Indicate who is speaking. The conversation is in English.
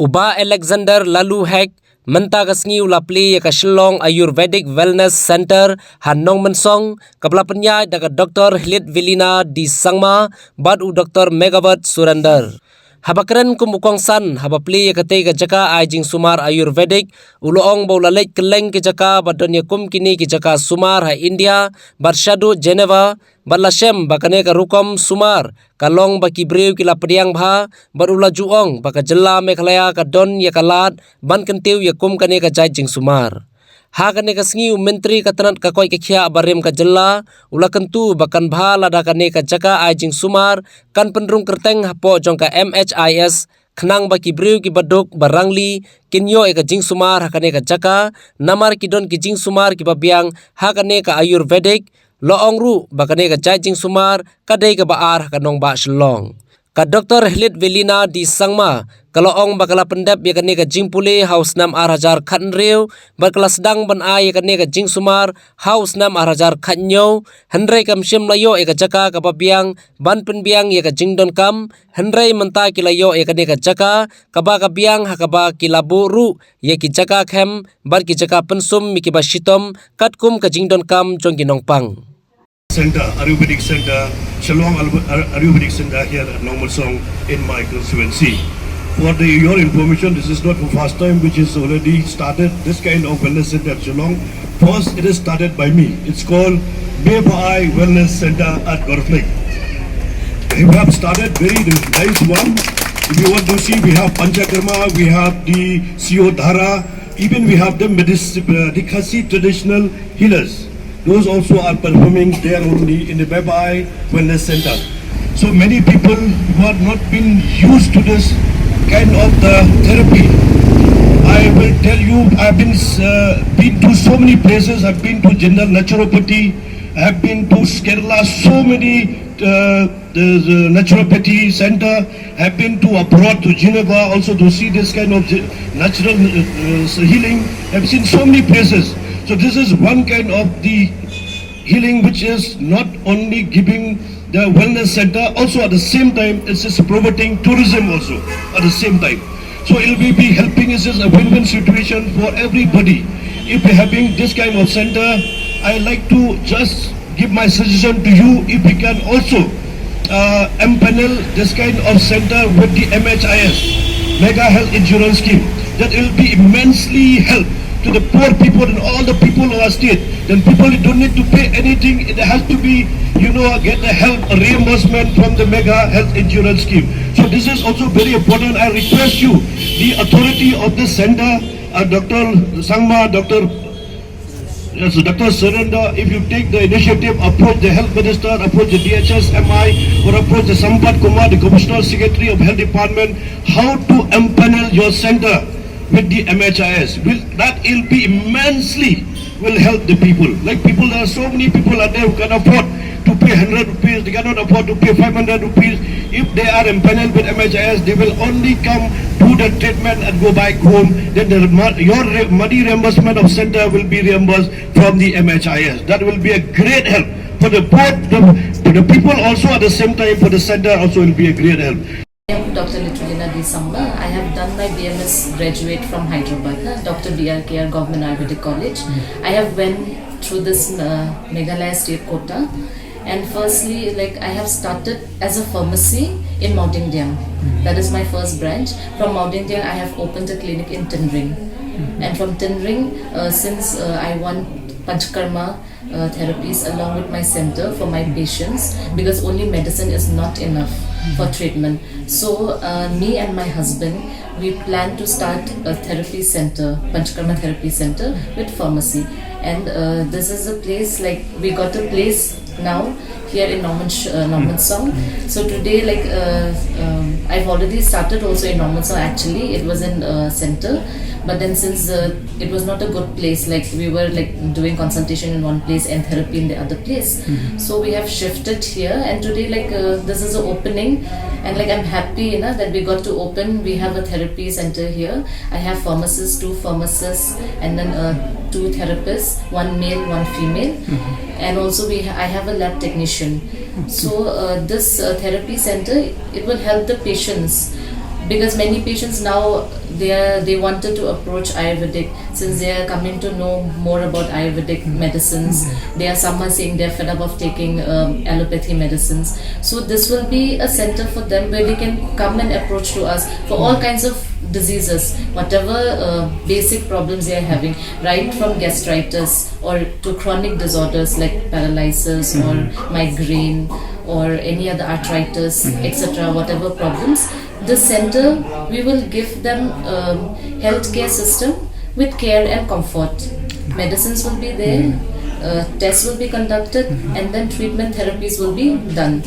Speaker 1: Uba Alexander lalu hek menta kasngi ula Plie ka Shillong Ayurvedic Wellness Center han Nongmynsong kapla penyai daga Dr. Hilit Vilina di Sangma bad u Dr. Megabat Surrender. Habakren kumukong san haba Plie kate ka Jaka ay Jingsumar Ayurvedic uloong baulalek keleng ki Jaka badonya kum kini ki Jaka Sumar ha India barshadu Geneva balasem bakane ka rukom Sumar kalong baki breu kila pediang bha barula juong baka jela mekhlaya ka don ya kalat ban kentiu ya kum kane ka jai Jingsumar. Ha kane ka sngiu menteri ka tanat ka koi ka khia barem ka jela ula kentu bakan bha lada kane ka Jaka ay Jingsumar kan penrung kerteng hapo jong ka MHIS khnang baki breu ki baduk barangli kinyo e ka Jingsumar ha kane ka Jaka namar ki don ki Jingsumar ki babiang ha kane ka Ayurvedic loong ru bakane ka jai Jingsumar kadai ka baar ka nong ba Shillong. Ka Dr. Hilit Vilina di Sangma kaloong bakala pendap ya kane ka Jingpule haus 6,000 khan reu bakala sedang ban ai kane ka Jingsumar haus 6,000 khan nyo hendrai kam sim layo e ka Jaka ka babiang ban penbiang ya ka Jingdon kam hendrai menta kilayo e kane ka Jaka ka ba ka biang ha ka ba kilabu ru ya ki Jaka khem bar ki Jaka pensum mi ki ba shitom katkum ka Jingdon kam jong ki nongpang.
Speaker 2: Center, Ayurvedic Center, Shillong Ayurvedic Center here at Nongmynsong in my constituency. For your information, this is not the first time which is already started this kind of wellness center at Shillong. First, it is started by me. It's called Plie Wellness Center at Gorflik. We have started very nice one. If you want to see, we have Panchakarma, we have the Siodhara, even we have the Khasi traditional healers. Those also are performing there only in the Plie Wellness Center. So many people who are not been used to this kind of the therapy. I will tell you, I've been to so many places. I've been to general naturopathy. I've been to Kerala, so many the naturopathy center. I've been to abroad to Geneva also to see this kind of natural healing. I've seen so many places. So this is one kind of the healing which is not only giving the wellness center, also at the same time it's just promoting tourism also at the same time. So it will be helping us as a win-win situation for everybody. If we're having this kind of center, I like to just give my suggestion to you if we can also empanel this kind of center with the MHIS, Mega Health Insurance Scheme. That will be immensely help to the poor people and all the people of our state. Then people don't need to pay anything. It has to be, get the help, a reimbursement from the Mega Health Insurance Scheme. So this is also very important. I request you, the authority of this center, Dr. Sangma, Dr. Surrender, if you take the initiative, approach the health minister, approach the DHS, MI, or approach the Sampat Kumar, the Commissioner Secretary of Health Department, how to empanel your center with the MHIS. That will be immensely will help the people. Like people, there are so many people out there who can afford to pay 100 rupees, they cannot afford to pay 500 rupees. If they are empaneled with MHIS, they will only come do the treatment and go back home. Then your money reimbursement of center will be reimbursed from the MHIS. That will be a great help for the people also at the same time for the center also will be a great help.
Speaker 3: I am Dr. Litulina di Sangma. I have done my BMS graduate from Hyderabad, Dr. Iaka Government Ayurvedic College. I have went through this Meghalaya state quota, and firstly, I have started as a pharmacy in Mount Indian. That is my first branch. From Mount Indian, I have opened a clinic in Tinring, and from Tinring, since I want Panchakarma therapies along with my center for my patients, because only medicine is not enough for treatment. So me and my husband, we plan to start a therapy center, Panchakarma therapy center with pharmacy. And this is a place, we got a place now here in Nongmynsong. So today, I've already started also in Nongmynsong. Actually, it was in center, but then since it was not a good place, we were doing consultation in one place and therapy in the other place, so we have shifted here. And today, this is an opening, and I'm happy that we got to open. We have a therapy center here. I have pharmacists, 2 pharmacists, and then 2 therapists, 1 male, 1 female, and also I have a lab technician. So this therapy center, it will help the patients, because many patients now they wanted to approach Ayurvedic, since they are coming to know more about Ayurvedic medicines. Some are saying they're fed up of taking allopathy medicines. So this will be a center for them where they can come and approach to us for all kinds of diseases, whatever basic problems they are having, right from gastritis or to chronic disorders like paralysis or migraine or any other arthritis, etc. Whatever problems, the center, we will give them healthcare system with care and comfort. Medicines will be there, tests will be conducted, and then treatment therapies will be done.